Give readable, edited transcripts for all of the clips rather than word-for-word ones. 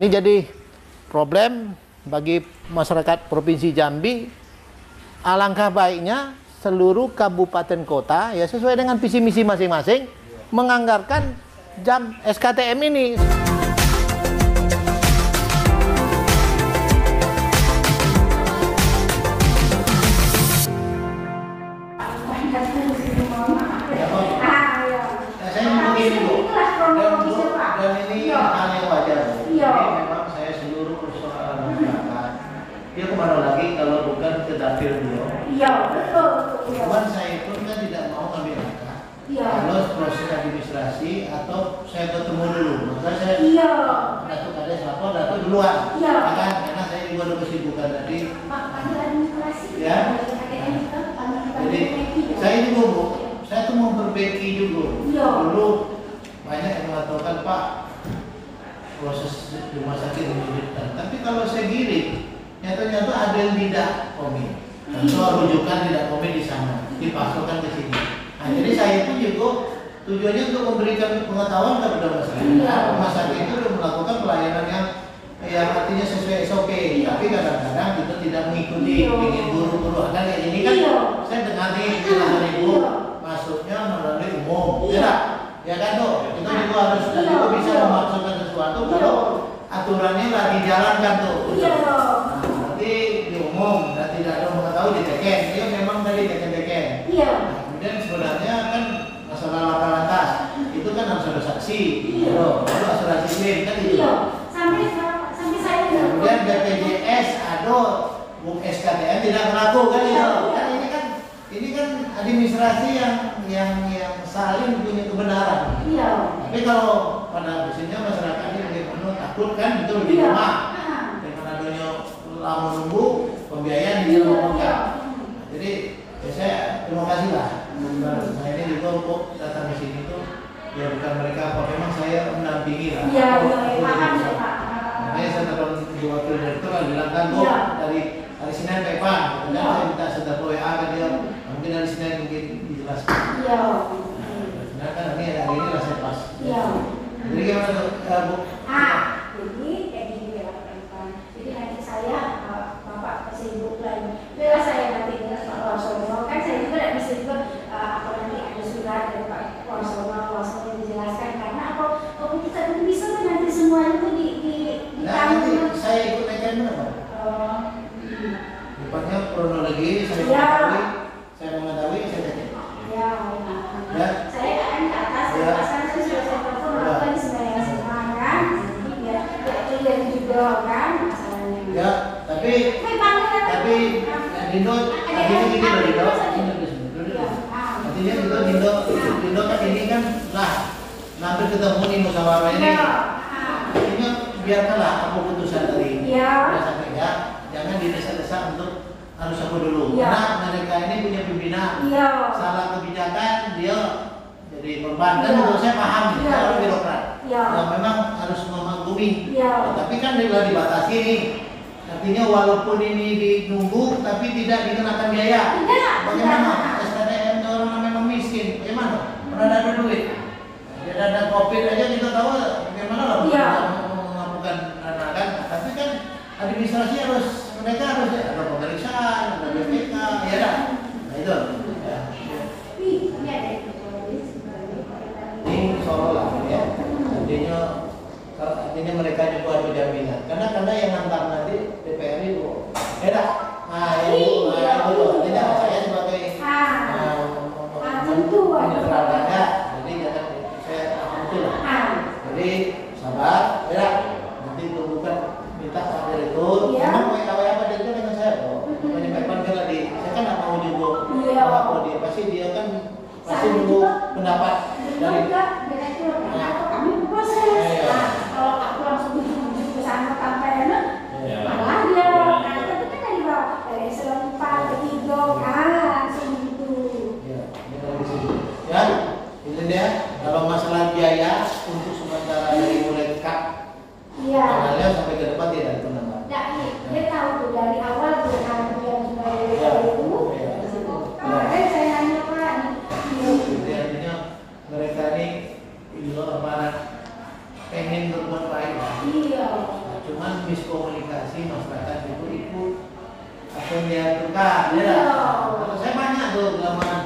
Ini jadi problem bagi masyarakat Provinsi Jambi. Alangkah baiknya seluruh kabupaten kota ya sesuai dengan visi misi masing-masing menganggarkan jam SKTM ini. Dan ini hal yang wajar. Jadi memang saya seluruh persoalan masyarakat. Dia kemana lagi kalau bukan ke dapil beliau? Iya, betul. Cuman saya pun kan tidak mau ambil langkah. Kalau proses administrasi atau saya ketemu dulu. Maka saya Datuk Kades lapor, Datuk duluan. Karena saya juga ada kesibukan tadi. Ya. Jadi saya juga saya tuh mau perbaiki juga. Dulu banyak yang mengatakan Pak proses rumah sakit menyulitkan. Tapi kalau saya giring, nyata-nyata ada yang tidak komit. Tentu rujukan tidak komit di sana, dipasokkan ke sini. Nah, jadi saya pun juga tujuannya untuk memberikan pengetahuan kepada masyarakat. Rumah sakit itu sudah melakukan pelayanan yang artinya sesuai SOP. Tapi kadang-kadang kita tidak mengikuti, ingin buru-buru. Ada kayak ini kan, saya dengar nih penjelasan Ibu, masuknya melalui umum, ya kan tuh, kita juga harus juga bisa memaksudkan sesuatu kalau aturannya nggak dijalankan tuh. Nah, nanti di umum dan tidak ada mengetahui di teken, dia memang dari teken-teken. Nah, kemudian sebenarnya kan masalah laka lantas itu kan harus ada saksi, lalu asuransi klaim kan itu. Sampai saya kemudian BPJS ada buk SKTM tidak berlaku kan itu. Kan ini kan administrasi yang saling punya kebenaran. Tapi kalau pada prinsipnya masyarakat ini bagaimana takut kan itu lebih lemah. Dengan adanya lama nunggu pembiayaan di dalam lengkap. Jadi ya saya terima kasih lah. Nah ini juga kok datang di sini tuh ya bukan mereka apa memang saya mendampingi lah. Makanya saya telepon di wakil direktur bilang kan Bu dari Senin ke Pak. Kemudian saya minta sedang WA ke dia. Mungkin dari Senin mungkin dijelaskan. Nah kan ini hari ini lah saya pas. Jadi gimana tuh Bu? Jadi kayak gini ya Pak. Jadi nanti saya Bapak sibuk lagi. Bila saya nanti dengan Pak Wasono kan saya juga tidak bisa juga apa nanti ada surat dari Pak Wasono dijelaskan karena apa kita belum bisa nanti semua itu nanti saya ikut naikkan berapa? Depannya kronologi saya mengetahui saya cek. Saya kan ke atas saya sudah saya telepon orang di sebenarnya semua kan ya clear juga kan masalahnya. Ya tapi Dindo artinya gini loh Dindo artinya Dindo kan ini kan lah nanti ketemu nih musyawarah ini artinya biarkanlah apa keputusan tadi sampai jangan didesa-desa untuk harus aku dulu karena mereka ini punya pimpinan salah kebijakan dia jadi korban dan menurut saya paham kalau birokrat yang memang harus memaklumi tapi kan dia dibatasi nih artinya walaupun ini dinunggu tapi tidak dikenakan biaya bagaimana SKTM orang yang memang miskin bagaimana pernah ada duit dia ada COVID aja kita tahu bagaimana lah mengajukan dana kan tapi kan administrasi harus mereka harus ada pemeriksaan ada BPK ya kan nah itu ini seolah ya artinya mereka juga ada jaminan karena yang nanti nanti DPR itu beda itu artinya saya sebagai penyerah jadi jangan saya betul jadi sabar ya nanti tunggukan minta sama direktur memang mau tahu apa dia dengan saya menyampaikan ke tadi saya kan nggak mau juga apa dia dia kan pasti nunggu pendapat dari kami proses kalau aku langsung menuju ke sana tanpa malah dia tapi kan dari eselon 4 ke 3 langsung gitu ya itu dia kalau masalah biaya untuk sementara dari mulai cut kanalnya sampai ke depan tidak ada penambah dia tahu tuh dari awal dia sudah itu kemarin saya nanya Pak jadi artinya mereka ini di luar pengen berbuat baik cuman miskomunikasi masyarakat itu ikut apa yang dia tukar, ya. Kalau saya banyak tuh pengalaman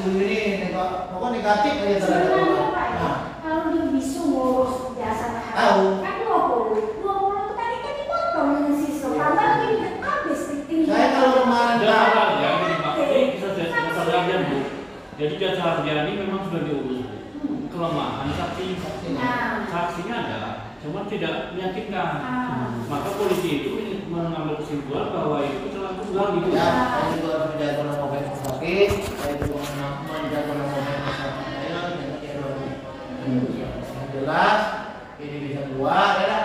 ini pokoknya negatif aja terhadap orang. Nah, kalau dia bisa ngurus jasa tahu. kan 20 itu tadi kan dipotong dengan sistem. Tambah lagi habis Saya kalau kemarin ya, ini bisa saya Bu. Jadi jasa harga ini memang sudah diurus. Kelemahan saksinya ada, cuma tidak meyakinkan. Maka polisi itu mengambil kesimpulan bahwa itu telah tunggal gitu. Ya, saya juga harus menjaga nama baik sakit, saya juga menjaga nama baik masyarakat saya, dan yang jelas ini bisa keluar, ya.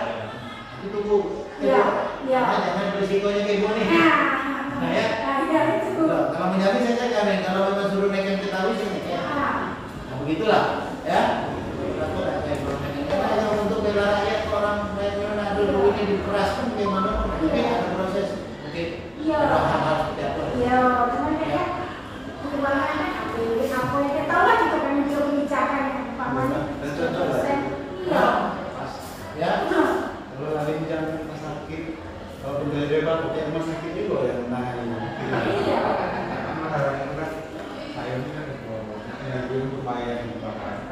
Itu Bu. Jangan berisikonya kayak gini nih. Nah ya. Kalau menjamin saya jamin, kalau memang suruh naikkan ke tahu saya naikkan. Nah begitulah, ya. Karena yang untuk bela rakyat orang naik dulu ini dikeraskan bagaimana? Tapi ada proses mungkin ada hal-hal seperti apa? Iya, cuman kan keuangan apa yang kita tahu lah kita kan mencoba kebijakan yang umpamanya. Iya. Ya. Kalau hari ini jangan rumah sakit, kalau penjara bebas pakai rumah sakit juga ya. Nah, Iya. Karena itu kan saya ini kan yang belum bayar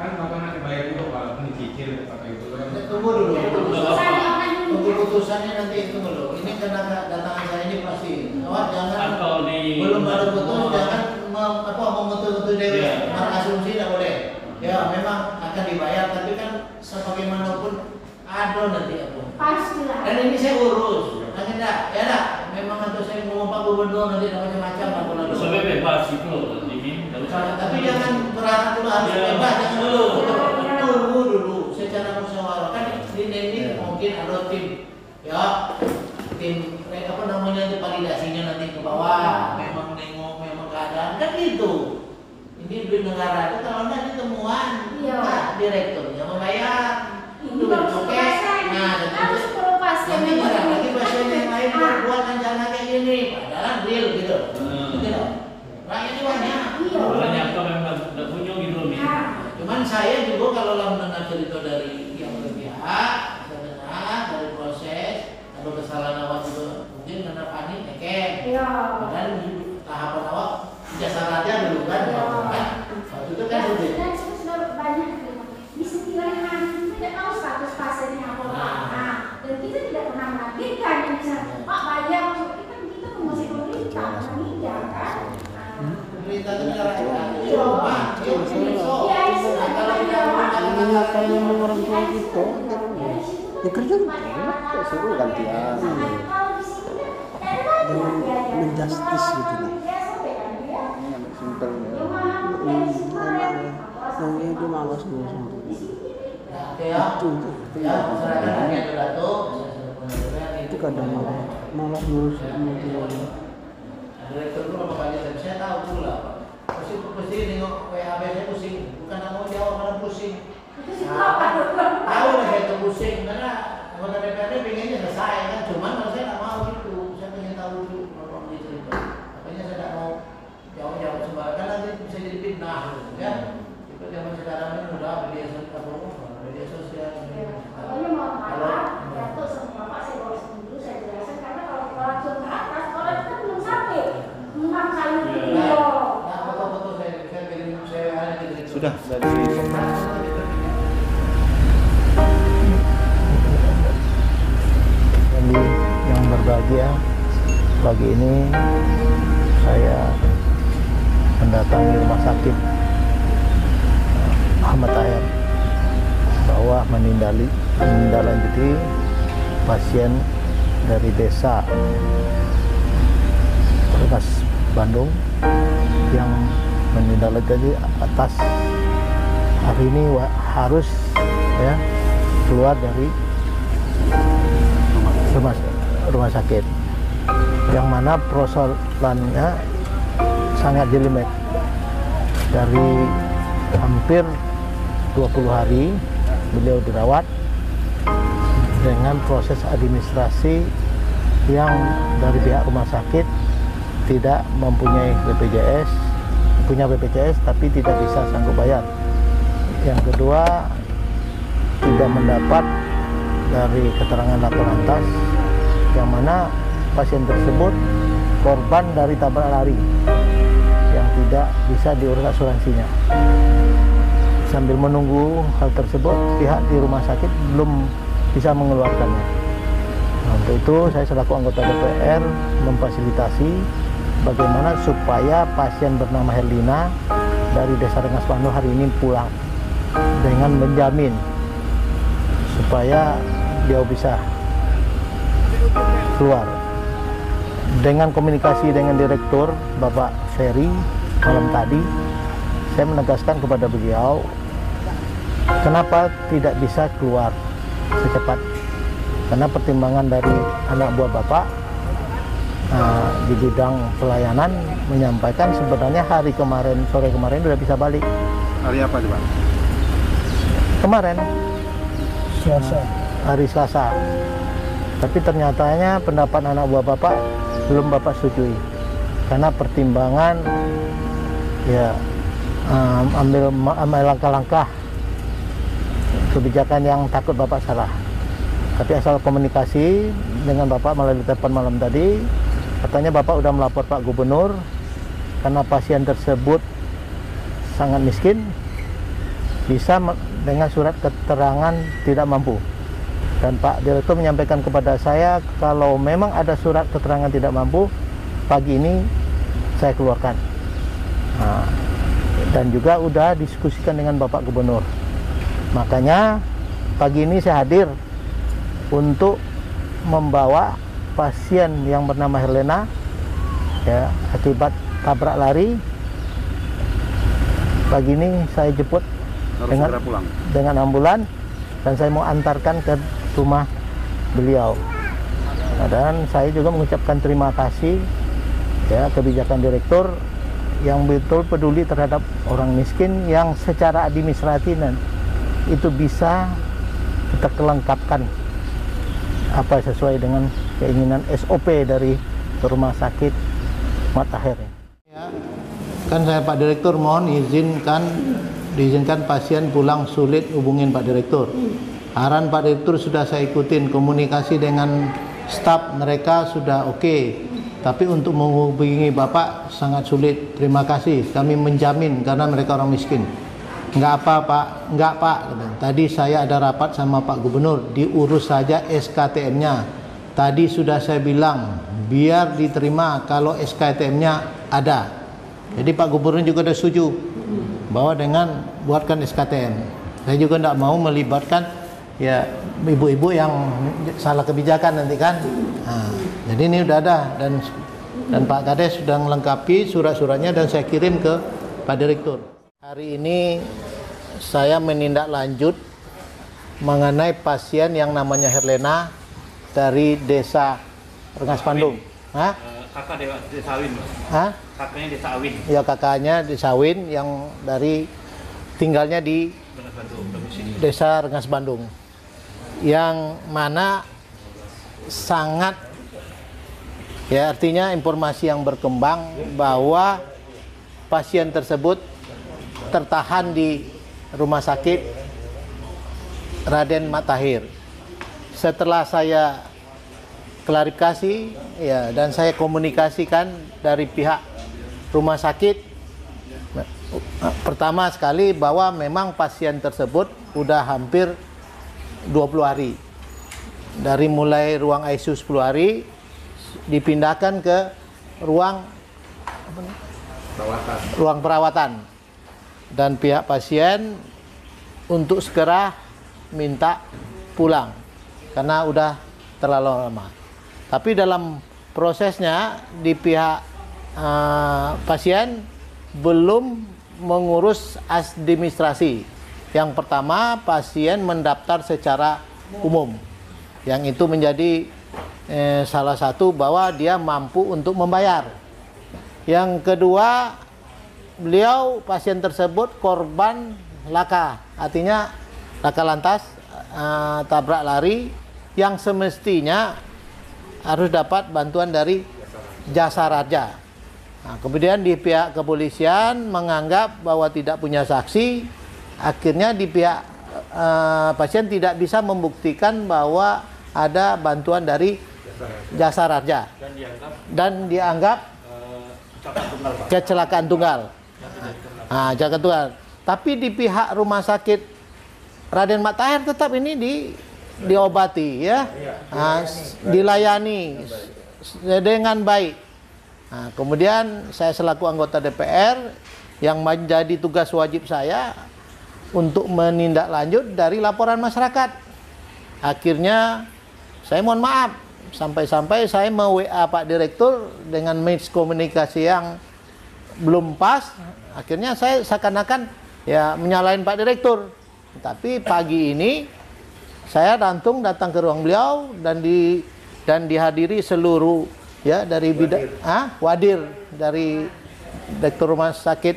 kan makanan dibayar juga walaupun dicicil pakai itu kan. Tunggu dulu. Tunggu putusannya nanti itu dulu. Ini karena datangan saya ini pasti. Awak jangan belum ada putus jangan memutus dewi asumsi tidak boleh. Ya memang akan dibayar tapi kan sebagaimanapun ada nanti apa. Pastilah. Dan ini saya urus. Nanti enggak, ya enggak. Memang atau saya mau Pak Gubernur nanti macam-macam apa lalu. Sampai bebas itu ini. Tapi jangan berharap dulu harus bebas, jangan dulu. Tunggu dulu secara musyawarah. Kan ini mungkin ada tim apa namanya itu validasinya nanti ke bawah. Memang nengok, memang keadaan kan gitu. Ini duit negara itu kalau enggak ditemuan, direkturnya membayar. Ini harus selesai. Harus pasien Nanti yang jangan lagi pasien yang lain buat rencana kayak gini, padahal real gitu. Gitu. Rakyat ini banyak. Banyak kok memang tidak punya gitu nih. Cuman saya juga kalau mendengar cerita dari yang berpihak, saya dengar dari proses, kalau kesalahan awak juga mungkin karena panik, padahal tahapan awak jasa raja dulu kan, waktu itu kan sudah. Dan sudah banyak di setiap hari tidak tahu status pasiennya apa. Dan kita tidak pernah menagihkan yang bisa Pak bayar kita masih pemerintah meninggal kan. Pemerintah itu negara kita. Kalau yang orang tua itu ya kerja suruh gantian dengan menjustis gitu lah. Simpel yang itu malas itu kadang malas ngurus Direktur itu apa aja saya tahu pula pusing nengok WHB saya pusing bukan mau jawab malah pusing. Tahu lah saya itu pusing karena anggota DPRD pengennya selesai kan cuman kalau saya nggak mau gitu saya pengen tahu dulu kalau dicerita makanya saya nggak mau jawab sembarangan kan nanti bisa jadi fitnah gitu ya. Itu zaman sekarang ini udah media sosial. Pokoknya mau marah, jatuh sama Bapak saya bawa dulu saya jelaskan karena kalau langsung ke atas kalau kita belum sampai 6 kali video. Foto-foto saya kirim saya ada di sudah dari Jadi yang berbahagia pagi ini saya mendatangi rumah sakit Ahmad Taher bahwa menindaklanjuti pasien dari desa Bekas Bandung yang menindaklanjuti atas hari ini harus keluar dari rumah sakit yang mana persoalannya sangat jelimet dari hampir 20 hari beliau dirawat dengan proses administrasi yang dari pihak rumah sakit tidak mempunyai BPJS, punya BPJS tapi tidak bisa sanggup bayar. Yang kedua, tidak mendapat dari keterangan Laka Lantas yang mana pasien tersebut korban dari tabrak lari yang tidak bisa diurus asuransinya. Sambil menunggu hal tersebut, pihak di rumah sakit belum bisa mengeluarkannya. Nah, untuk itu saya selaku anggota DPR memfasilitasi bagaimana supaya pasien bernama Herlina dari Desa Rengas Bandung hari ini pulang dengan menjamin supaya dia bisa keluar. Dengan komunikasi dengan Direktur Bapak Ferry malam tadi, saya menegaskan kepada beliau kenapa tidak bisa keluar secepat, karena pertimbangan dari anak buah Bapak di bidang pelayanan menyampaikan sebenarnya hari kemarin, sore kemarin sudah bisa balik. Hari apa Pak? Kemarin hari Selasa. Tapi ternyatanya pendapat anak buah Bapak belum Bapak setujui karena pertimbangan ya ambil langkah-langkah kebijakan yang takut Bapak salah. Tapi asal komunikasi dengan Bapak melalui telepon malam tadi, katanya Bapak udah melapor Pak Gubernur karena pasien tersebut sangat miskin, bisa dengan surat keterangan tidak mampu. Dan Pak Direktur menyampaikan kepada saya kalau memang ada surat keterangan tidak mampu, pagi ini saya keluarkan. Nah, dan juga udah diskusikan dengan Bapak Gubernur. Makanya pagi ini saya hadir untuk membawa pasien yang bernama Herlina ya, akibat tabrak lari. Pagi ini saya jemput dengan ambulan dan saya mau antarkan ke rumah beliau. Nah, dan saya juga mengucapkan terima kasih ya kebijakan Direktur yang betul peduli terhadap orang miskin yang secara administratif itu bisa kita kelengkapkan apa sesuai dengan keinginan SOP dari rumah sakit Matahir. Ya, kan saya Pak Direktur mohon diizinkan pasien pulang sulit hubungin Pak Direktur. Arahan Pak Direktur sudah saya ikutin, komunikasi dengan staf mereka sudah oke. Tapi untuk menghubungi Bapak sangat sulit. Terima kasih, kami menjamin karena mereka orang miskin. Enggak apa Pak, enggak Pak. Tadi saya ada rapat sama Pak Gubernur, diurus saja SKTM-nya. Tadi sudah saya bilang, biar diterima kalau SKTM-nya ada. Jadi Pak Gubernur juga sudah setuju bahwa dengan buatkan SKTM. Saya juga tidak mau melibatkan ya ibu-ibu yang salah kebijakan nanti kan. Nah, jadi ini udah ada dan Pak Kades sudah melengkapi surat-suratnya dan saya kirim ke Pak Direktur. Hari ini saya menindaklanjut mengenai pasien yang namanya Herlina dari Desa Rengas Bandung. Hah? Kakak Desa Awin. Hah? Kakaknya Desa Awin. Ya kakaknya Desa Awin yang dari tinggalnya di Desa Rengas Bandung. Yang mana sangat ya artinya informasi yang berkembang bahwa pasien tersebut tertahan di rumah sakit Raden Matahir. Setelah saya klarifikasi ya dan saya komunikasikan dari pihak rumah sakit, pertama sekali bahwa memang pasien tersebut udah hampir 20 hari. Dari mulai ruang ICU 10 hari dipindahkan ke ruang perawatan. Dan pihak pasien untuk segera minta pulang karena udah terlalu lama. Tapi dalam prosesnya di pihak pasien belum mengurus administrasi. Yang pertama, pasien mendaftar secara umum, yang itu menjadi salah satu bahwa dia mampu untuk membayar. Yang kedua, beliau pasien tersebut korban laka, artinya laka lantas tabrak lari yang semestinya harus dapat bantuan dari jasa raja. Nah, kemudian di pihak kepolisian menganggap bahwa tidak punya saksi. Akhirnya di pihak pasien tidak bisa membuktikan bahwa ada bantuan dari jasa raja dan dianggap kecelakaan tunggal. Kecelakaan tunggal. Tapi di pihak rumah sakit Raden Mat Tahir tetap ini diobati ya, dilayani dengan baik. Kemudian saya selaku anggota DPR yang menjadi tugas wajib saya untuk menindaklanjut dari laporan masyarakat. Akhirnya saya mohon maaf sampai-sampai saya me-WA Pak Direktur dengan miskomunikasi yang belum pas. Akhirnya saya seakan-akan ya menyalahin Pak Direktur. Tapi pagi ini saya datang ke ruang beliau dan dihadiri seluruh ya dari wadir dari Direktur Rumah Sakit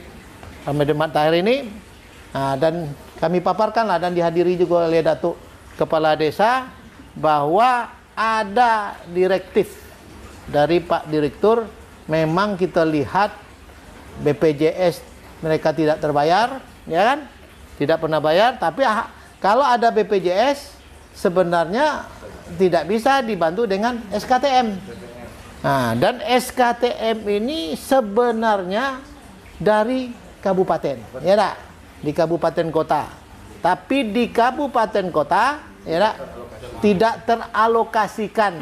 Raden Mat Tahir ini, dan kami paparkanlah dan dihadiri juga oleh Datuk Kepala Desa bahwa ada direktif dari Pak Direktur. Memang kita lihat BPJS mereka tidak terbayar, ya kan? Tidak pernah bayar, tapi kalau ada BPJS sebenarnya tidak bisa dibantu dengan SKTM. Dan SKTM ini sebenarnya dari kabupaten, ya tak? Di kabupaten kota. Tapi di kabupaten kota, ya tak? Tidak teralokasikan.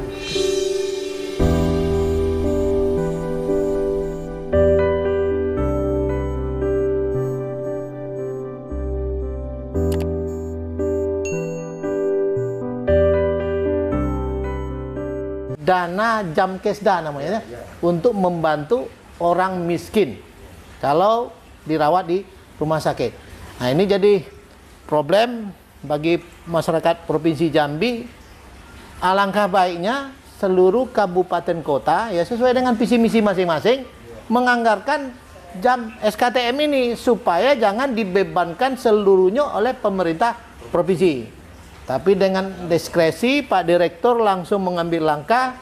Dana Jamkesda namanya, untuk membantu orang miskin kalau dirawat di rumah sakit. Nah, ini jadi problem bagi masyarakat Provinsi Jambi. Alangkah baiknya seluruh kabupaten kota ya sesuai dengan visi misi masing-masing menganggarkan jam SKTM ini supaya jangan dibebankan seluruhnya oleh pemerintah provinsi. Tapi dengan diskresi Pak Direktur langsung mengambil langkah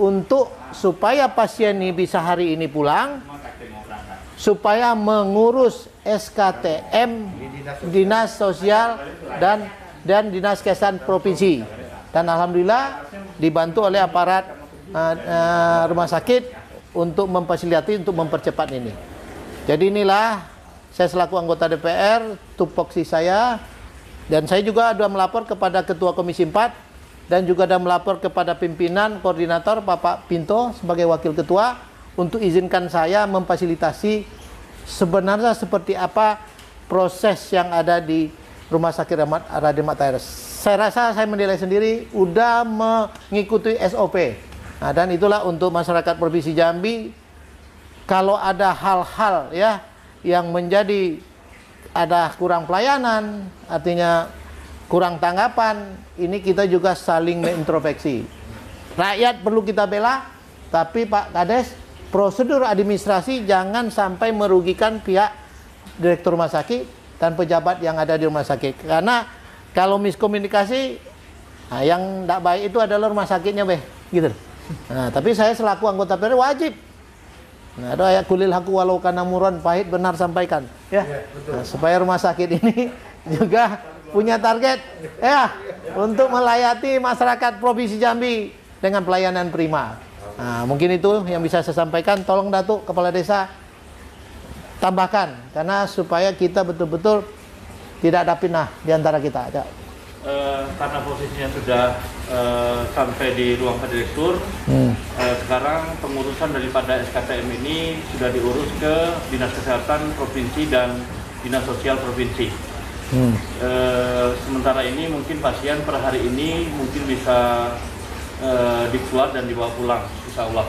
untuk supaya pasien ini bisa hari ini pulang, supaya mengurus SKTM Dinas Sosial dan Dinas Kesehatan Provinsi. Dan alhamdulillah dibantu oleh aparat rumah sakit untuk memfasilitasi untuk mempercepat ini. Jadi inilah saya selaku anggota DPR, tupoksi saya. Dan saya juga sudah melapor kepada Ketua Komisi 4 dan juga sudah melapor kepada pimpinan koordinator Bapak Pinto sebagai Wakil Ketua untuk izinkan saya memfasilitasi sebenarnya seperti apa proses yang ada di Rumah Sakit Raden Mat Tahir. Saya rasa saya menilai sendiri sudah mengikuti SOP. Dan itulah untuk masyarakat Provinsi Jambi, kalau ada hal-hal ya yang menjadi ada kurang pelayanan, artinya kurang tanggapan, ini kita juga saling mengintrospeksi. Rakyat perlu kita bela, tapi Pak Kades, prosedur administrasi jangan sampai merugikan pihak direktur rumah sakit dan pejabat yang ada di rumah sakit. Karena kalau miskomunikasi, yang tidak baik itu adalah rumah sakitnya, gitu. Tapi saya selaku anggota DPR wajib. Ada ayat kulil haku walau kana murran, pahit benar sampaikan ya, supaya rumah sakit ini juga punya target ya untuk melayani masyarakat Provinsi Jambi dengan pelayanan prima. Mungkin itu yang bisa saya sampaikan. Tolong Datuk Kepala Desa tambahkan, karena supaya kita betul-betul tidak ada pinah di antara kita. Karena posisinya sudah sampai di ruang Pak Direktur, sekarang pengurusan daripada SKTM ini sudah diurus ke Dinas Kesehatan Provinsi dan Dinas Sosial Provinsi. Sementara ini mungkin pasien per hari ini mungkin bisa dikeluar dan dibawa pulang, insya Allah.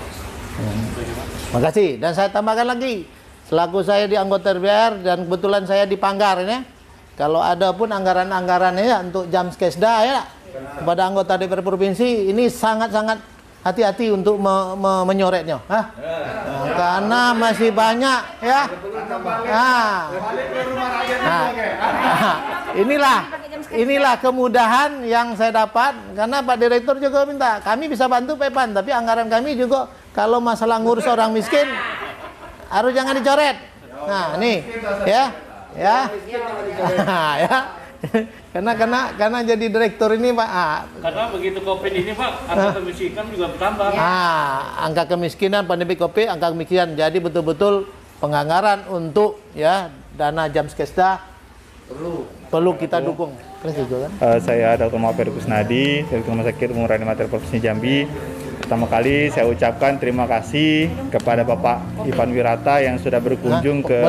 Terima kasih. Dan saya tambahkan lagi, selaku saya di anggota DPR dan kebetulan saya di Panggar ini, kalau ada pun anggaran-anggarannya ya, untuk Jamkesda ya kepada anggota DPR Provinsi, ini sangat-sangat hati-hati untuk menyoretnya. Karena masih banyak ya. Inilah kemudahan yang saya dapat, karena Pak Direktur juga minta kami bisa bantu PEPAN, tapi anggaran kami juga kalau masalah ngurus orang miskin harus jangan dicoret. Nah, nih ya. karena jadi direktur ini Pak. Karena begitu COVID ini Pak, angka kemiskinan juga bertambah. Angka kemiskinan pandemi COVID, angka kemiskinan. Jadi betul-betul penganggaran untuk ya dana Jamskesda perlu kita dukung. Saya Dr. Muhammad Kusnadi dari Rumah Sakit Umum Rani Mater Provinsi Jambi. Pertama kali saya ucapkan terima kasih kepada Bapak Ipan Wirata yang sudah berkunjung ke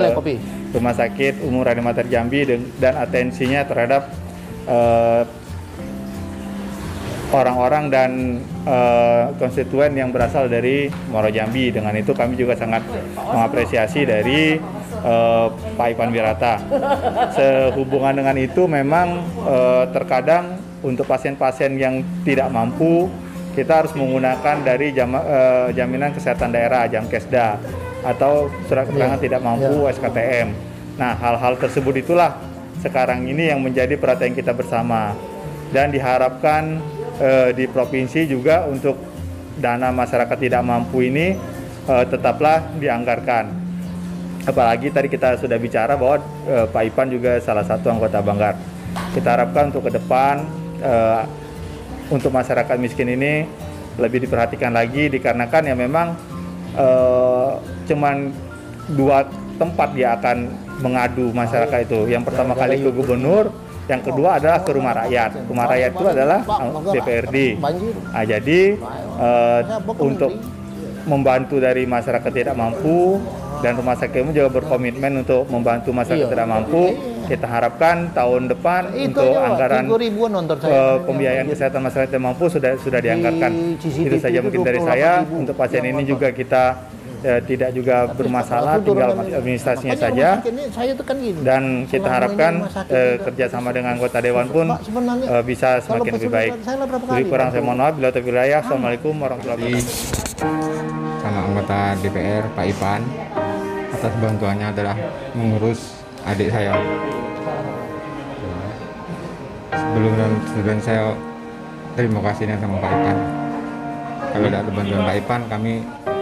Rumah Sakit Umum Rani Mater Jambi dan atensinya terhadap orang-orang dan konstituen yang berasal dari Muaro Jambi. Dengan itu kami juga sangat mengapresiasi dari Pak Ipan Wirata. Sehubungan dengan itu memang terkadang untuk pasien-pasien yang tidak mampu kita harus menggunakan dari jaminan kesehatan daerah Jamkesda atau surat keterangan tidak mampu SKTM. Nah, hal-hal tersebut itulah sekarang ini yang menjadi perhatian kita bersama dan diharapkan di provinsi juga untuk dana masyarakat tidak mampu ini tetaplah dianggarkan. Apalagi tadi kita sudah bicara bahwa Pak Ipan juga salah satu anggota Banggar. Kita harapkan untuk ke depan untuk masyarakat miskin ini lebih diperhatikan lagi dikarenakan ya memang cuman 2 tempat dia akan mengadu masyarakat itu. Yang pertama kali ke gubernur, yang kedua adalah ke rumah rakyat. Rumah rakyat itu adalah DPRD. Nah, jadi untuk membantu dari masyarakat tidak mampu dan rumah sakit juga berkomitmen untuk membantu masyarakat tidak mampu. Kita harapkan tahun depan untuk anggaran pembiayaan kesehatan masyarakat tidak mampu sudah dianggarkan. Itu saja mungkin dari saya. Untuk pasien ini juga kita tidak juga bermasalah, tinggal administrasinya saja. Dan kita harapkan kerjasama dengan anggota dewan pun bisa semakin lebih baik. Lebih kurang saya mohon maaf. Bila taufiq wal hidayah. Assalamualaikum warahmatullahi wabarakatuh. Sama anggota DPR Pak Ipan atas bantuannya adalah mengurus adik saya. Sebelum saya terima kasihnya sama Pak Ipan. Kalau tidak ada bantuan Pak Ipan, kami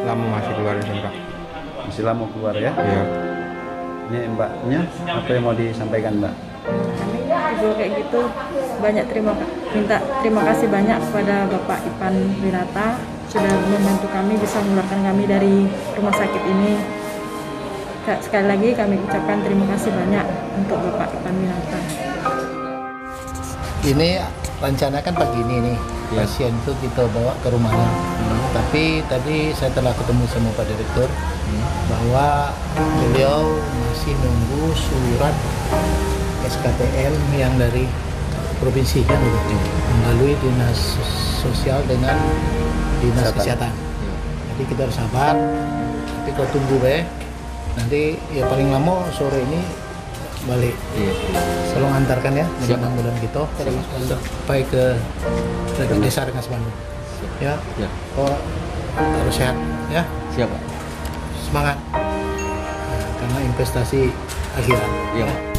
lama masih keluar di sini Pak. Masih lama keluar ya? Iya. Ini Mbaknya, apa yang mau disampaikan Mbak? Kalau kayak gitu banyak minta terima kasih banyak kepada Bapak Ipan Wirata sudah membantu kami bisa mengeluarkan kami dari rumah sakit ini. Sekali lagi kami ucapkan terima kasih banyak untuk Bapak Ipan Wirata. Ini rencana kan pagi ini nih pasien itu kita bawa ke rumahnya. Tapi tadi saya telah ketemu sama Pak Direktur bahwa beliau masih nunggu surat SKTM yang dari provinsi kan melalui dinas sosial dengan dinas kesehatan. Jadi kita harus sabar. Tapi kau tunggu nanti ya paling lama sore ini balik. Tolong antarkan ya dengan ambulan kita sampai ke desa dengan Bandung. Ya. Oh, harus sehat ya. Siap. Semangat. Karena investasi akhirat. Iya.